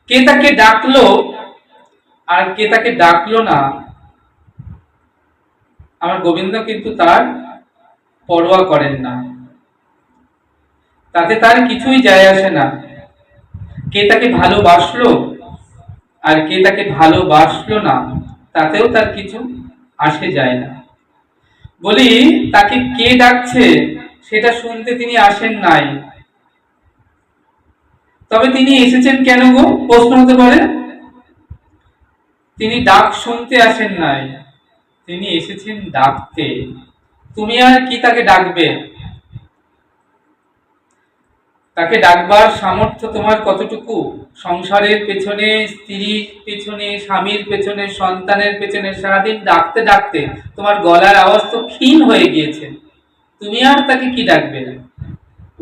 কে তাকে ডাকলো আর কে তাকে ডাকলো না, আমার গোবিন্দ কিন্তু তার পরোয়া করেন না, তাতে তার কিছুই যায় আসে না। কে তাকে ভালোবাসলো আর কে তাকে ভালোবাসলো না, তাতেও তার কিছু আসে যায় না। বলি, তাকে কে ডাকছে সেটা শুনতে তিনি আসেন নাই, তবে তিনি এসেছেন কেন গো, প্রশ্ন হতে পারে। তিনি ডাক শুনতে আসেন নাই, তিনি এসেছেন ডাকতে। তুমি আর কি তাকে ডাকবে? তাকে ডাকবার সামর্থ্য তোমার কতটুকু? সংসারের পেছনে, স্ত্রীর পেছনে, স্বামীর পেছনে, সন্তানের পেছনে সারাদিন ডাকতে ডাকতে তোমার গলার আওয়াজ তো ক্ষীণ হয়ে গিয়েছে। তুমি আর তাকে কি ডাকবে?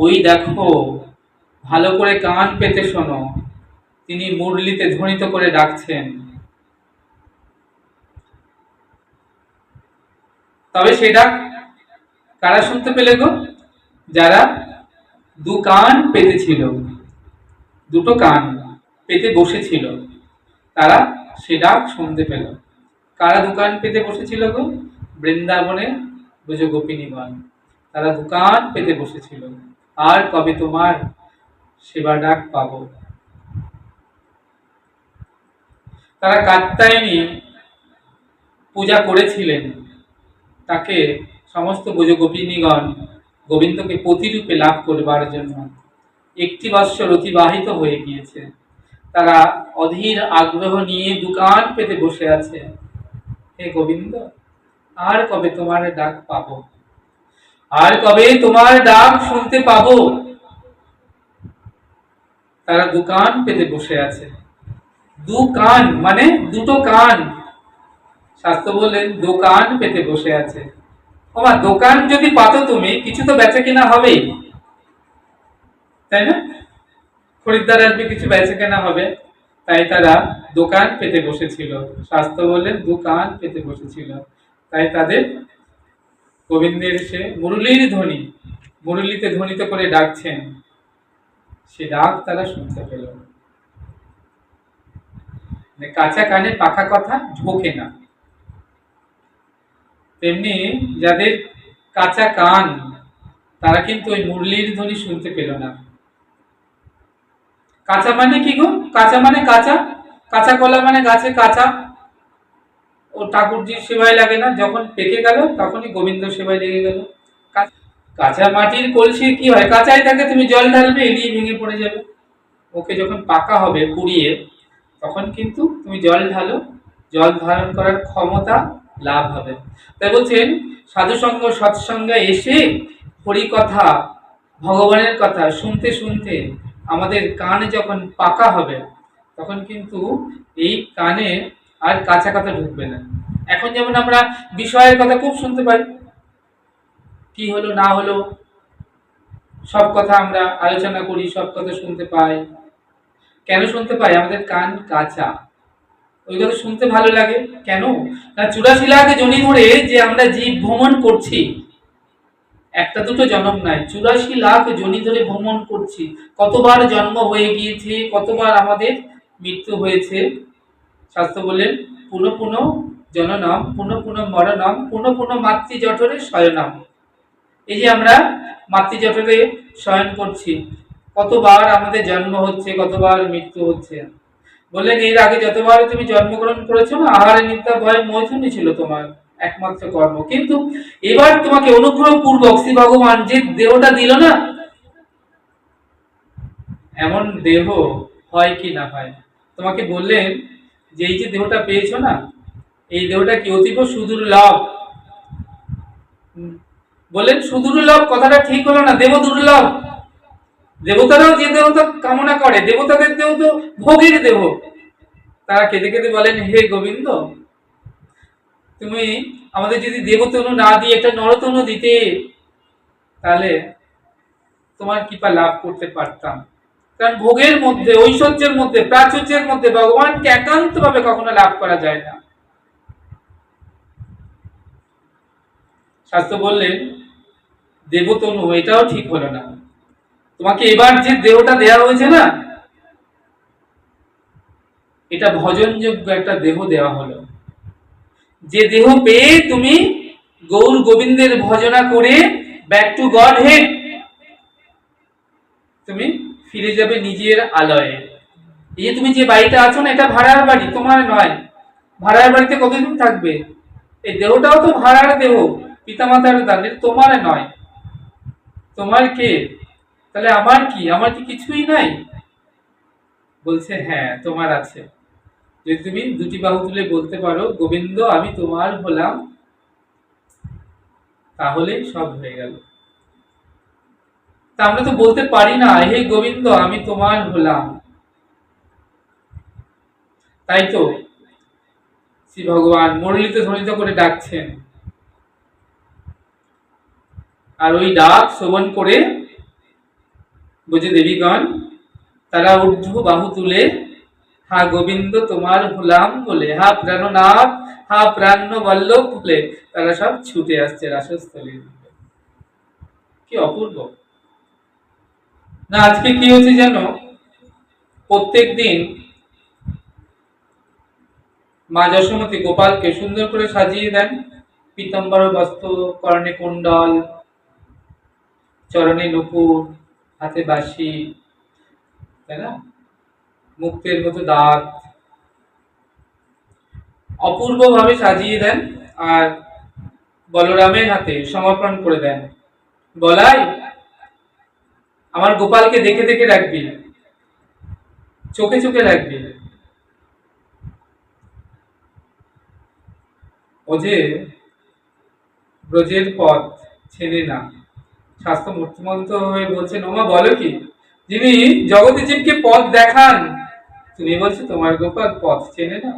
ওই দেখো, ভালো করে কান পেতে শোনো, তিনি মুরলিতে ধ্বনিত করে ডাকছেন। তবে সে ডাক কারা শুনতে পেলে গো? যারা দু কান পেতেছিল, দুটো কান পেতে বসেছিল, তারা সে ডাক শুনতে পেল। কারা দোকান পেতে বসেছিল গো? বৃন্দাবনে ব্রজ গোপিনীগণ, তারা দোকান পেতে বসেছিল। আর কবে তোমার সেবা ডাক পাবো? তারা কাত্যায়নী পূজা করেছিলেন, তাকে সমস্ত ব্রজ গোপিনীগণ গোবিন্দকে প্রতিরূপে লাভ করবার জন্য। একটি বৎসর অতিবাহিত হয়ে গিয়েছে, তারা অধীর আগ্রহ নিয়ে দোকান পেতে বসে আছে। হে গোবিন্দ, আর কবে তোমার ডাক পাবো? আর কবে তোমার ডাক শুনতে পাবো? তারা দোকান পেতে বসে আছে। দু কান মানে দুটো কান, শাস্ত্র বলেন দোকান পেতে বসে আছে। ওমা, দোকান যদি পাতো তুমি, কিছু তো বেচা কেনা হবেই, তাই না? খরিদ্দার আসবে, কিছু বেচা কেনা হবে, তাই তারা দোকান পেতে বসেছিল। শাস্ত্র বললেন দোকান পেতে বসেছিল, তাই তাদের গোবিন্দের সে মুরলীর ধ্বনি, মুরলীতে ধ্বনিত করে ডাকছেন, সে ডাক তারা শুনতে পেল। মানে কাঁচা কানে পাকা কথা ঢোকে না, তেমনি যাদের কাঁচা কান, তারা কিন্তু ওই মুরলীর ধ্বনি শুনতে পেল না। কাঁচা মানে কি গো? কাঁচা মানে কাঁচা, কাঁচা কলা মানে গাছে কাঁচা, ও ঠাকুরজির সেবায় লাগে না, যখন পেকে গেল তখনই গোবিন্দ সেবায় লেগে গেল। কাঁচা মাটির কলসি কি হয়, কাঁচাই থাকে, তুমি জল ঢালবে এলিয়ে ভেঙে পড়ে যাবে। ওকে যখন পাকা হবে পুড়িয়ে, তখন কিন্তু তুমি জল ঢালো, জল ধারণ করার ক্ষমতা লাভ হবে। তাই বলছেন সাধু সঙ্গ সৎসঙ্গে এসে হরি কথা, ভগবানের কথা শুনতে শুনতে আমাদের কান যখন পাকা হবে, তখন কিন্তু এই কানে আর কাঁচা কথা ঢুকবে না। এখন যেমন আমরা বিষয়ের কথা খুব শুনতে পাই, কি হলো না হলো সব কথা আমরা আলোচনা করি, সব কথা শুনতে পাই। কেন শুনতে পাই? আমাদের কান কাঁচা, ওই কথা শুনতে ভালো লাগে। কেন না, 84 লাখ জনি ধরে যে আমরা জীব ভ্রমণ করছি, একটা দুটো জন্ম নাই, 84 লাখ জনি ধরে ভ্রমণ করছি। কতবার জন্ম হয়ে গিয়েছে, কতবার আমাদের মৃত্যু হয়েছে। শাস্ত্র বলেন পুনঃ পুনঃ জননম, পুনঃ পুনঃ মরণম, পুনঃ পুনঃ মাতৃ জঠরে শয়নম। এই যে আমরা মাতৃ জঠরে শয়ন করছি, কতবার আমাদের জন্ম হচ্ছে, কতবার মৃত্যু হচ্ছে। বললেন এর আগে যতবার তুমি জন্মগ্রহণ করেছো না, আহারে নিদ্রা ভয় মৈথুনই ছিল তোমার একমাত্র কর্ম। কিন্তু এবার তোমাকে অনুগ্রহ পূর্বক শ্রী ভগবান যে দেহটা দিল না, এমন দেহ হয় কি না হয়, তোমাকে বললেন যে এই যে দেহটা পেয়েছো না, এই দেহটা কি অতীব সুদুর্লভ। বললেন সুদুর্লভ কথাটা ঠিক হলো না, দেব দুর্লভ। দেবতারাও যে দেহতা কামনা করে, দেবতাদের দেহ তো ভোগের দেহ। তারা কেঁদে কেঁদে বলেন হে গোবিন্দ, তুমি আমাদের যদি দেবতনু না দিয়ে একটা নরতনু দিতে, তাহলে তোমার কৃপা লাভ করতে পারতাম। কারণ ভোগের মধ্যে, ঐশ্বর্যের মধ্যে, প্রাচুর্যের মধ্যে ভগবানকে একান্ত ভাবে কখনো লাভ করা যায় না। শাস্ত্র বললেন দেবতনু, এটাও ঠিক হলো না। তোমাকে এবার যে দেহটা দেয়া হয়েছে না, এটা ভজনযোগ্য একটা দেহ দেওয়া হলো, যে দেহ পেয়ে তুমি গৌর গোবিন্দের ভজনা করে ব্যাক টু গড হেড তুমি ফিরে যাবে নিজের আলয়ে। এই যে তুমি যে বাড়িতে আছো না, এটা ভাড়ার বাড়ি, তোমার নয়। ভাড়ার বাড়িতে কতদিন থাকবে? এই দেহটাও তো ভাড়ার দেহ, পিতামাতার দান, এটা তোমার নয়। তোমার কে? তাহলে আমার কি? আমার কি কিছুই নাই? বলছে হ্যাঁ তোমার আছে। যদি তুমি দুটি বাহু তুলে বলতে পারো গোবিন্দ আমি তোমার হলাম, তাহলে সব হয়ে গেল। তা আমরা তো বলতে পারি না হে গোবিন্দ আমি তোমার হলাম। তাই তো শ্রী ভগবান মুরলিতে ধ্বনিত করে ডাকছেন, আর ওই ডাক শ্রবণ করে বুঝে দেবীগণ তারা ঊর্ধ্ব বাহু তুলে হা গোবিন্দ তোমার হলাম বলে, হা প্রাণনাথ, হা প্রাণ বল্লভ বলে তারা সব ছুটে আসছে রাসস্থলীর দিকে। কি অপূর্ব না! আজকে কি হচ্ছে জানো, প্রত্যেক দিন মা যশোমতী গোপালকে সুন্দর করে সাজিয়ে দেন, পীতাম্বর বস্ত্র, কর্ণে কুণ্ডল, চরণে নুপুর, হাতে বাঁশি, তাই না, মুক্তের মতো দাঁত, অপূর্ব ভাবে সাজিয়ে দেন। আর বলরামের হাতে সমর্পণ করে দেন, বলাই আমার গোপালকে দেখে দেখে রাখবি, চোখে চোখে রাখবি। ও যে ব্রজের পথ ছেড়ে না, শাস্ত্র মূর্তিমন্ত হয়ে বলছেন ওমা বলো কি, যিনি জগতে জীবকে পথ দেখান, তুমি বলছো তোমার গোপাল পথ চেনে না।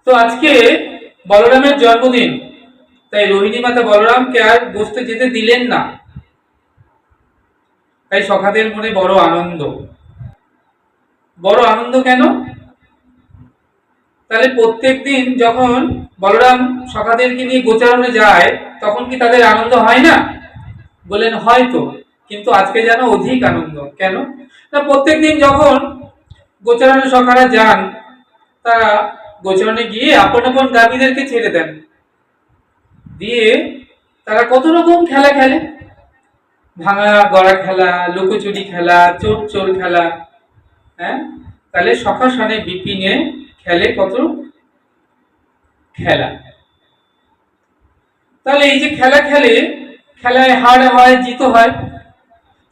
তো আজকে বলরামের জন্মদিন, তাই রোহিণী মাতা বলরামকে আর বসতে যেতে দিলেন না। তাই সখাদের মনে বড় আনন্দ। বড় আনন্দ কেন? তাহলে প্রত্যেক দিন যখন বলরাম সখাদেরকে নিয়ে গোচারণে যায় তখন কি তাদের আনন্দ হয় না? বলেন হয়তো, কিন্তু আজকে যেন অধিক আনন্দ। কেন না, প্রত্যেক দিন যখন গোচারণে সখারা যান, তারা গোচারণে গিয়ে আপন আপন গাভীদেরকে ছেড়ে দেন, দিয়ে তারা কত রকম খেলা খেলে, ভাঙা গড়া খেলা, লুকোচুরি খেলা, চোর চোর খেলা। হ্যাঁ, তাহলে সখা সানে বিপিনে খেলে কত খেলা। তাহলে এই যে খেলা খেলে, খেলায় হার হয় জিত হয়।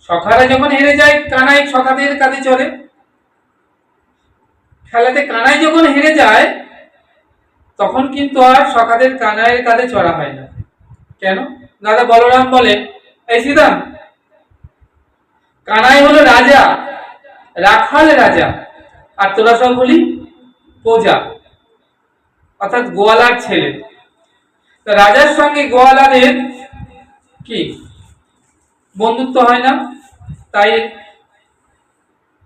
সখারা যখন হেরে যায় কানাই সখাদের কাঁধে চড়ে, খেলাতে কানাই যখন হেরে যায় তখন কিন্তু আর সখাদের কানাইয়ের কাঁধে চড়া হয় না। কেন? দাদা বলরাম বলে এই সীতাম, কানাই হলো রাজা, রাখাল রাজা, আর তোরা সব বলি প্রজা, অর্থাৎ গোয়ালার ছেলে। রাজার সঙ্গে গোয়ালাদের কি বন্ধুত্ব হয় না? তাই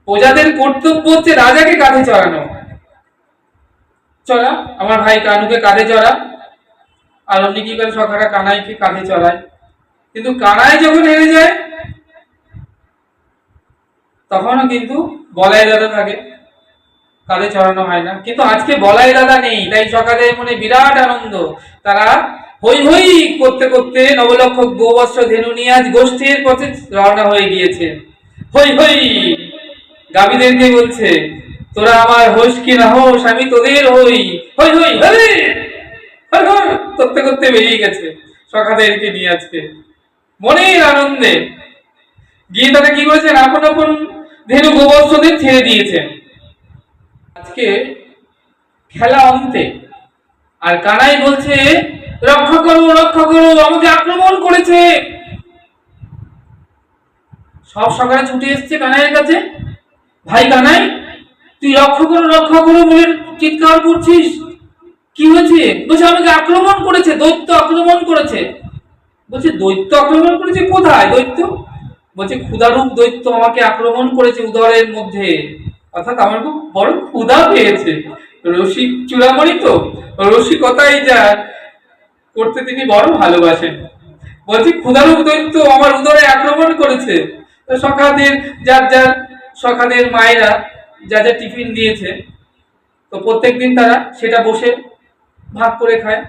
প্রজাদের কর্তব্য হচ্ছে রাজাকে কাঁধে চড়ানো। চড়া আমার ভাই কানুকে কাঁধে চড়া, আর অমনি কি করে সখারা কানাইকে কাঁধে চড়ায়। কিন্তু কানাই যখন হেরে যায় তখনও কিন্তু বলাই দাদা থাকে, কাঁধে চড়ানো হয় না। কিন্তু আজকে বলাই দাদা নেই, তাই সকালের মনে বিরাট আনন্দ। তারা হই হই করতে করতে নবলক্ষ গোবৎস ধেনু নিয়ে আজ গোষ্ঠীর পথে রওনা হয়ে গিয়েছে। হই হই গাভীদেরকে বলছে তোরা আমার হোস কি না হোস, আমি তোদের হই। হই হই হই করতে করতে বেরিয়ে গেছে সখাদেরকে নিয়ে আজকে মনের আনন্দে। গিয়ে তারা কি করেছেন, আপন আপন ধেনু গোবৎসদের ছেড়ে দিয়েছেন। আজকে খেলা অন্তে, আর কানাই বলছে রক্ষা করো রক্ষা করো, আমাকে আক্রমণ করেছে। সব সকালে ছুটে এসছে কানাইয়ের কাছে, ভাই কানাই তুই রক্ষা করো বলে চিৎকার করছিস, কি হয়েছে? বলছে আমাকে আক্রমণ করেছে, দৈত্য আক্রমণ করেছে। বলছে দৈত্য আক্রমণ করেছে? কোথায় দৈত্য? বলছে ক্ষুধারূপ দৈত্য আমাকে আক্রমণ করেছে উদরের মধ্যে, অর্থাৎ আমার খুব বড় ক্ষুধা পেয়েছে। রসিক চূড়ামণি তো, রসিকতাই যা করতে তিনি বড় ভালোবাসেন। বলছি ক্ষুধারূপ দৈত্য আমার উদরে আক্রমণ করেছে। সখাদের যার যার সখাদের মায়েরা যা যা টিফিন দিয়েছে, তো প্রত্যেকদিন তারা সেটা বসে ভাগ করে খায়।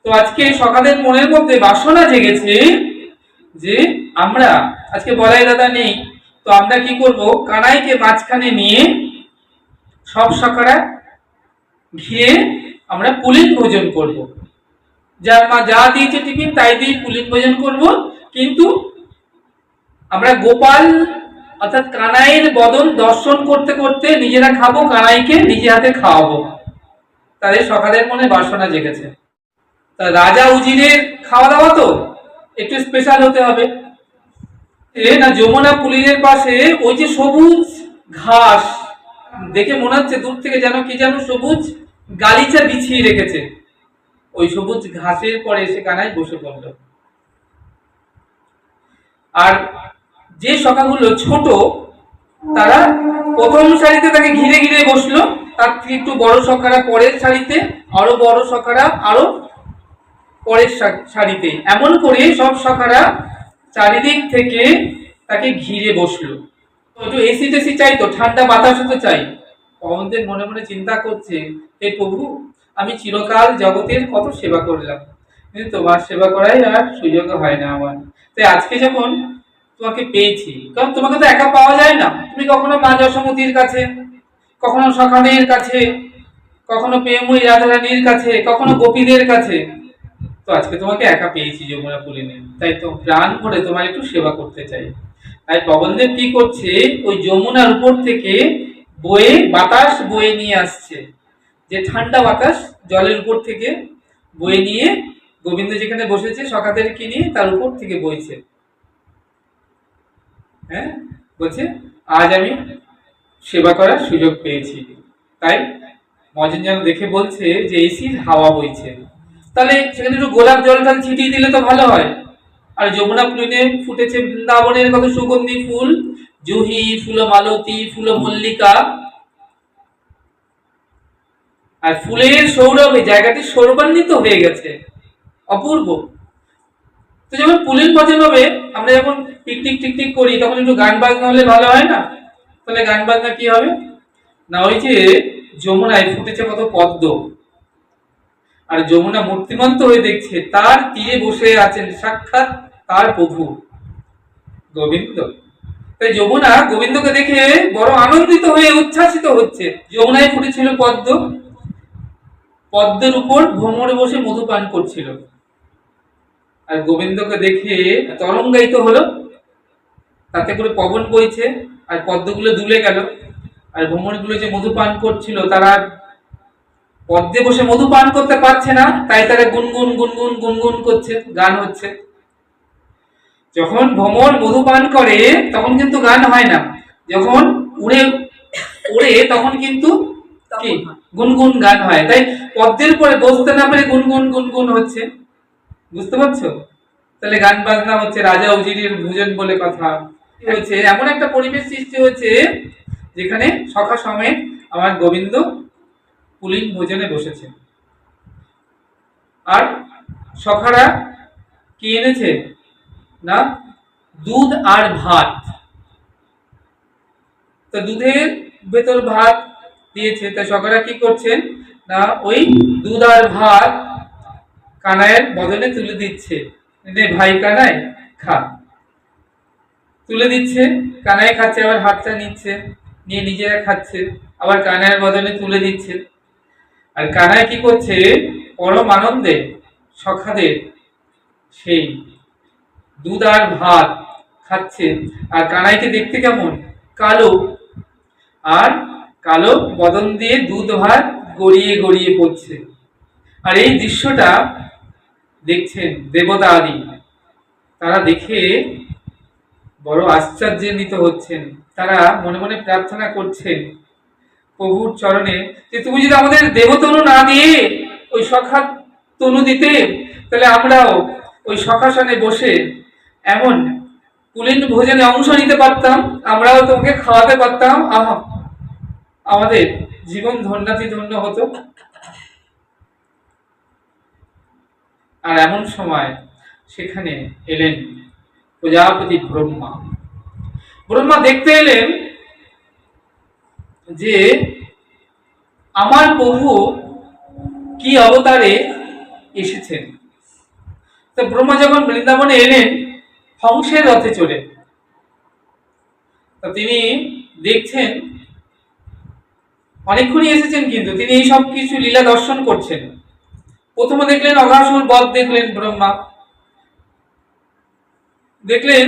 তো আজকে সখাদের মনের মধ্যে বাসনা জেগেছে যে আমরা আজকে বলাই দাদা নেই, তো আমরা কি করব, কানাইকে মাঝখানে নিয়ে সব সখারা ঘিরে আমরা পুলিন ভোজন করব। যার মা যা দিয়েছে টিফিন তাই দিয়ে পুলিন ভোজন করব, কিন্তু আমরা গোপাল অর্থাৎ কানাইয়ের বদন দর্শন করতে করতে নিজেরা খাবো, কানাইকে নিজে হাতে খাওয়াবো। তাদের সখাদের মনে বাসনা জেগেছে। তা রাজা উজিরের খাওয়া দাওয়া তো একটু স্পেশাল হতে হবে। না যমুনা পুলিনের পাশে ওই যে সবুজ ঘাস দেখে মনে হচ্ছে দূর থেকে যেন কি যেন সবুজ গালিচা বিছিয়ে রেখেছে, ওই সবুজ ঘাসের পরে এসে কানাই বসে পড়ল। আর যে সখাগুলো ছোট তারা প্রথম সারিতে তাকে ঘিরে ঘিরে বসলো, তার থেকে একটু বড় সখারা পরের সারিতে, আরো বড় সখারা আরো পরের সারিতে, এমন করে সব সখারা চারিদিক থেকে তাকে ঘিরে বসলো। একটু এসি টেসি চাই, তো ঠান্ডা বাতাস তো চাই। পবনদেব মনে মনে চিন্তা করছে, হে প্রভু, আমি চিরকাল জগতের কত সেবা করলাম, কিন্তু তোমার সেবা করাই আর সুযোগ হয় না আমার। তাই আজকে যখন তোমাকে পেয়েছি, কারণ তোমাকে তো একা পাওয়া যায় না, তুমি কখনো মা যশোমতীর কাছে, কখনো সখাদের কাছে, কখনো প্রেমময়ী রাধারানীর কাছে, কখনো গোপীদের কাছে, তো আজকে তোমাকে একা পেয়েছি যমুনা পুলিনে, তাই তো প্রাণ ভরে তোমার একটু সেবা করতে চাই। তাই পবনদেব কি করছে, ওই যমুনার উপর থেকে বয়ে বাতাস বয়ে নিয়ে আসছে, যে ঠান্ডা বাতাস জলের উপর থেকে বয়ে নিয়ে গোবিন্দ যেখানে বসেছে সখাদেরকে নিয়ে তার উপর থেকে বইছে। হ্যাঁ, বলছে আজ আমি সেবা করার সুযোগ পেয়েছি। তাই মজন যেন দেখে বলছে যে এসির হাওয়া বইছে, তাহলে সেখানে একটু গোলাপ জল টাল ছিটিয়ে দিলে তো ভালো হয়। আর যমুনা পুলিনে ফুটেছে বৃন্দাবনের কত সুগন্ধি ফুল, জুহি, ফুল মালতী, ফুল মল্লিকা, আর ফুলের সৌরভে জায়গাটি সৌরভান্বিত হয়ে গেছে, অপূর্ব। তো যখন পুলিন ভজন হবে, আমরা যখন পিকনিক টিকনিক করি তখন একটু গান বাজনা হলে ভালো হয় না? তাহলে গান বাজনা কি হবে না, ওই যে যমুনায় ফুটেছে কত পদ্ম, আর যমুনা মূর্তিমন্ত হয়ে দেখছে তার তীরে বসে আছেন সাক্ষাৎ তার প্রভু গোবিন্দ। তাই যমুনা গোবিন্দকে দেখে বড় আনন্দিত হয়ে উচ্ছ্বাসিত হচ্ছে। যমুনায় ফুটেছিল পদ্ম, পদ্মের উপর ভ্রমরে বসে মধু পান করছিল, আর গোবিন্দকে দেখে তরঙ্গায়িত হলো, তাতে করে পবন বইছে আর পদ্মগুলো দুলে গেল, আর ভ্রমরগুলো যে মধু পান করছিল তারা পদ্মে বসে মধু পান করতে পারছে না, তাই তারা গুনগুন গুনগুন গুনগুন করছে, গান হচ্ছে। যখন ভ্রমর মধু পান করে তখন কিন্তু গান হয় না, যখন উড়ে উড়ে তখন কিন্তু কি গুনগুন গান হয়। তাই পদ্মের উপরে বসতে না পেরে গুনগুন গুনগুন হচ্ছে, বুঝতে পারছো? তাহলে গান বাজনা হচ্ছে, রাজা উজিরের ভোজন বলে কথা হচ্ছে, এমন একটা পরিবেশ সৃষ্টি হচ্ছে যেখানে সখা সমেত আমার গোবিন্দ পুলিন ভোজনে বসেছে। আর সখারা কি এনেছে না, দুধ আর ভাত। তো দুধের ভেতর ভাত দিয়েছে, তাই সখারা কি করছেন না, ওই দুধ আর ভাত কানাইয়ের বদলে তুলে দিচ্ছে, ভাই কানাই খা, তুলে দিচ্ছে। কানাই খাচ্ছে, আবার হাতটা নিচ্ছে, নিয়ে নিজেরা খাচ্ছে, আবার কানাইয়ের বদলে তুলে দিচ্ছে। আর কানাই কি করছে, পরম আনন্দে সখাদের সেই দুধ আর ভাত খাচ্ছে। আর কানাইকে দেখতে কেমন, কালো, আর কালো বদন দিয়ে দুধ ভাত গড়িয়ে গড়িয়ে পড়ছে। আর এই দৃশ্যটা দেখছেন দেবতা আদি, তারা দেখে বড় আশ্চর্যান্বিত হচ্ছেন। তারা মনে মনে প্রার্থনা করছেন প্রভুর চরণে যে তুমি যদি আমাদের দেবতনু না দিয়ে ওই সখা তনু দিতে, তাহলে আমরাও ওই সখাসনে বসে এমন পুলিন ভোজনে অংশ নিতে পারতাম, আমরাও তোমাকে খাওয়াতে পারতাম, আহা আমাদের জীবন ধন্যাতি ধন্য হতো। আর এমন সময় সেখানে এলেন প্রজাপতি ব্রহ্মা। ব্রহ্মা দেখতে এলেন যে আমার প্রভু কি অবতারে এসেছেন। তো ব্রহ্মা যখন বৃন্দাবনে এলেন হংসের রথে চড়ে, তা তিনি দেখছেন অনেকক্ষণই এসেছেন, কিন্তু তিনি এই সব কিছু লীলা দর্শন করছেন। প্রথমে দেখলেন অঘাসুর বধ, দেখলেন ব্রহ্মা, দেখলেন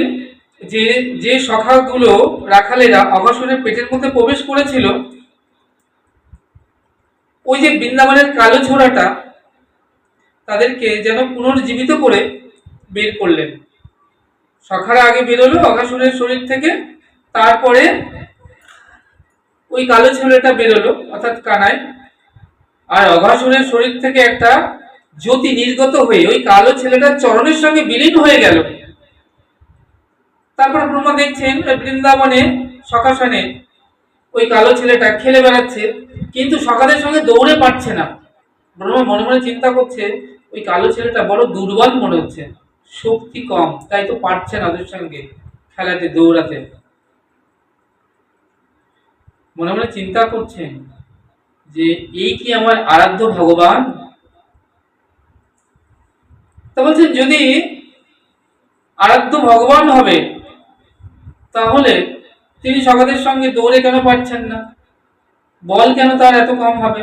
যে যে সখাগুলো রাখালেরা অঘাসুরের পেটের মধ্যে প্রবেশ করেছিল, ওই যে বৃন্দাবনের কালো ছোড়াটা তাদেরকে যেন পুনর্জীবিত করে বের করলেন। সখারা আগে বেরোলো অঘাসুরের শরীর থেকে, তারপরে ওই কালো ছেলেটা বেরোলো অর্থাৎ কানাই, আর অঘাসুরের শরীর থেকে একটা জ্যোতি নির্গত হয়ে ওই কালো ছেলেটার চরণের সঙ্গে বিলীন হয়ে গেল। তারপর ব্রহ্মা দেখছেন বৃন্দাবনে সখাসনে ওই কালো ছেলেটা খেলে বেড়াচ্ছে, কিন্তু সখাদের সঙ্গে দৌড়ে পারছে না। ব্রহ্মা মনে মনে চিন্তা করছে ওই কালো ছেলেটা বড় দুর্বল মনে হচ্ছে, শক্তি কম, তাই তো পারছে না ওদের সঙ্গে খেলাতে দৌড়াতে। মনে মনে চিন্তা করছেন যে এই কি আমার আরাধ্য ভগবান। তা বলছেন যদি আরাধ্য ভগবান হবে তাহলে তিনি সখাদের সঙ্গে দৌড়ে কেন পারছেন না, বল কেন তার এত কম হবে।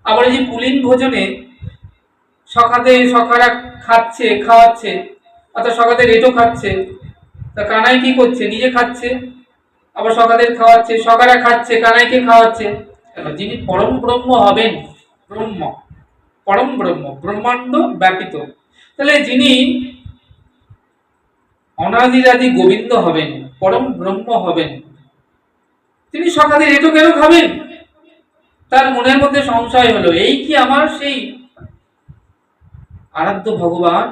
আবার এই যে পুলিন ভোজনে সখারা খাচ্ছে, খাওয়াচ্ছে, অর্থাৎ সখাদের এটো খাচ্ছে, তা কানাই কি করছে, নিজে খাচ্ছে আবার সখাদের খাওয়াচ্ছে, সখারা খাচ্ছে কানাইকে খাওয়াচ্ছে। যিনি পরম ব্রহ্ম হবেন, ব্রহ্ম পরম ব্রহ্ম, ব্রহ্মাণ্ড ব্যাপিত, তাহলে যিনি অনাদিরাদি গোবিন্দ হবেন, পরম ব্রহ্ম হবেন, তিনি সখাদের এটো কেন খাবেন। তার মনের মধ্যে সংশয় হলো, এই কি আমার সেই আরাধ্য ভগবান,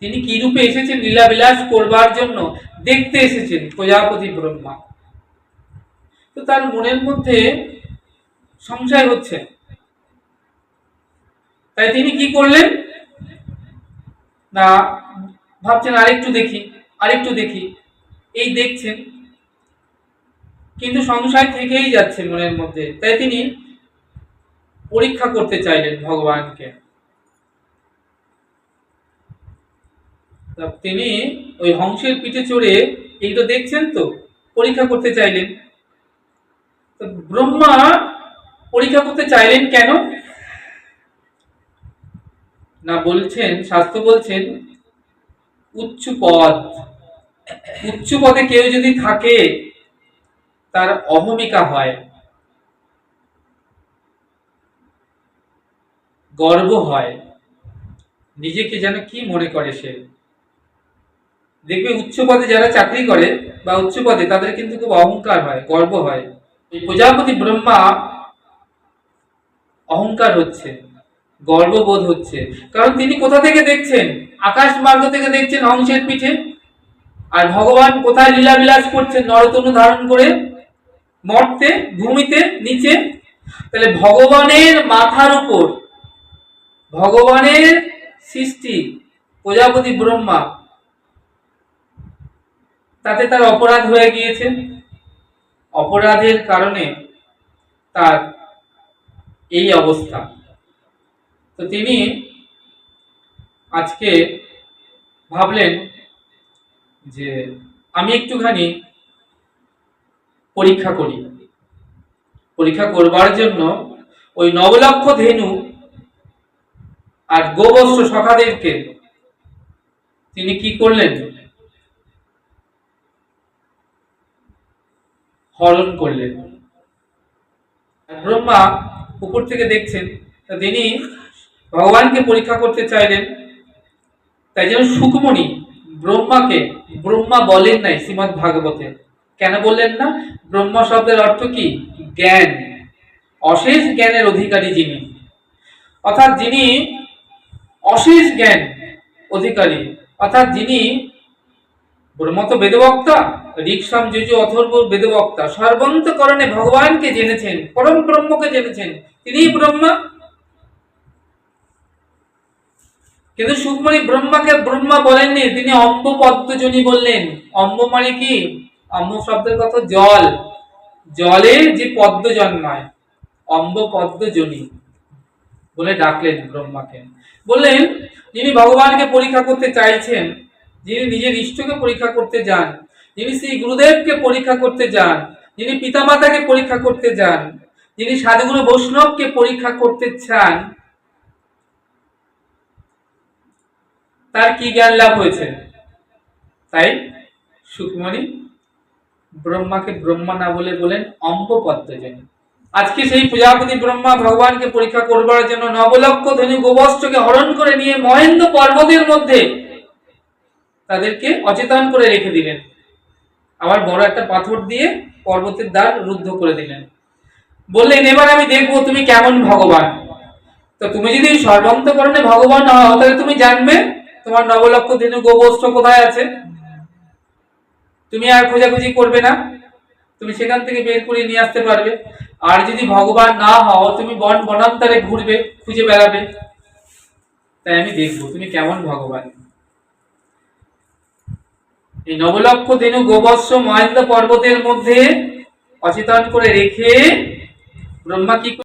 তিনি কি রূপে এসেছেন লীলা বিলাস করবার জন্য, দেখতে এসেছেন প্রজাপতি ব্রহ্মা। তো তার মনের মধ্যে সংশয় হচ্ছে, তাই তিনি কি করলেন না, ভাবছেন আরেকটু দেখি আরেকটু দেখি, এই দেখছেন কিন্তু সংশয় থেকেই যাচ্ছে মনের মধ্যে, তাই তিনি পরীক্ষা করতে চাইলেন ভগবানকে। তিনি ওই হংসের পিঠে চড়ে এইটা দেখছেন তো পরীক্ষা করতে চাইলেন। তো ব্রহ্মা পরীক্ষা করতে চাইলেন কেন না, বলছেন শাস্ত্র বলছেন উচ্চ পদ, উচ্চ পদে কেউ যদি থাকে তার অহমিকা হয়, গর্ব হয়, নিজেকে যেন কি মনে করে সে। দেখবে উচ্চ পদে যারা চাকরি করে বা উচ্চ পদে তাদের কিন্তু খুব অহংকার হয়, গর্ব হয়। এই প্রজাপতি ব্রহ্মা অহংকার হচ্ছে, গর্ববোধ হচ্ছে, কারণ তিনি কোথা থেকে দেখছেন, আকাশ মার্গ থেকে দেখছেন হংসের পিঠে, আর ভগবান কোথায় লীলা বিলাস করছেন নরতনু ধারণ করে, মর্তে ভূমিতে নিচে। তাহলে ভগবানের মাথার উপর ভগবানের সৃষ্টি প্রজাপতি ব্রহ্মা, তাতে তার অপরাধ হয়ে গিয়েছে, অপরাধের কারণে তার এই অবস্থা। তো তিনি আজকে ভাবলেন যে আমি একটুখানি পরীক্ষা করি। পরীক্ষা করবার জন্য ওই 9 লক্ষ ধেনু আর গোবৎস সখাদেরকে তিনি কি করলেন, হরণ করলেন। ব্রহ্মা উপর থেকে দেখছেন, তিনি ভগবানকে পরীক্ষা করতে চাইলেন, তাই জন্য সুকমণি ব্রহ্মাকে ব্রহ্মা বলেন নাই শ্রীমদ্ ভাগবতে। কেন বললেন না, ব্রহ্মা শব্দের অর্থ কি, জ্ঞান, অশেষ জ্ঞানের অধিকারী যিনি, অর্থাৎ যিনি অশেষ জ্ঞান অধিকারী, অর্থাৎ যিনি ব্রহ্ম তো বেদবক্তা, ঋক্সাম যজু অথর্ব বেদবক্তা, সর্বন্তকরণে ভগবানকে জেনেছেন, পরম ব্রহ্মকে জেনেছেন, তিনিই ব্রহ্মা। কিন্তু সুকমণি ব্রহ্মাকে ব্রহ্মা বলেননি, তিনি অম্ব পদ্মজনী বললেন। অম্ব মানে কি, অম্ব শব্দের কথা জল, জলে যে পদ্ম জন্মায়, অম্ব পদ্ম জনি বলে ডাকলেন ব্রহ্মাকে। বললেন, যিনি ভগবানকে পরীক্ষা করতে চাইছেন, যিনি নিজের ইষ্টকে পরীক্ষা করতে যান, যিনি শ্রী গুরুদেবকে পরীক্ষা করতে যান, যিনি পিতামাতাকে পরীক্ষা করতে যান, যিনি সাধুগুরু বৈষ্ণবকে পরীক্ষা করতে চান, তার কি জ্ঞান লাভ হয়েছে? তাই সুখমণি ব্রহ্মাকে ব্রহ্মা না বলে বলেন অম্ব পদ্মজনী। আজকে সেই প্রজাপতি ব্রহ্মা ভগবানকে পরীক্ষা করবার জন্য নবলক্ষ ধনু গোবস্ত্রকে হরণ করে নিয়ে মহেন্দ্র পর্বতের মধ্যে তাদেরকে অচেতন করে রেখে দিলেন। আবার বড় একটা পাথর দিয়ে পর্বতের দ্বার রুদ্ধ করে দিলেন। বললেন, এবার আমি দেখবো তুমি কেমন ভগবান। তো তুমি যদি সর্বান্তকরণে ভগবান হও, তাহলে তুমি জানবে তোমার নবলক্ষ ধনু গোবস্ত্র কোথায় আছে। তুমি আর খোঁজাখুঁজি করবে না, তুমি সেখান থেকে বের করে নিয়ে আসতে পারবে। আর যদি ভগবান না হও, তুমি বন বনান্তরে ঘুরবে, খুঁজে বেড়াবে। তাই আমি দেখবো তুমি কেমন ভগবান। এই নবলক্ষ ধেনু গোবৎস মহেন্দ্র পর্বতের মধ্যে অচেতন করে রেখে ব্রহ্মা কি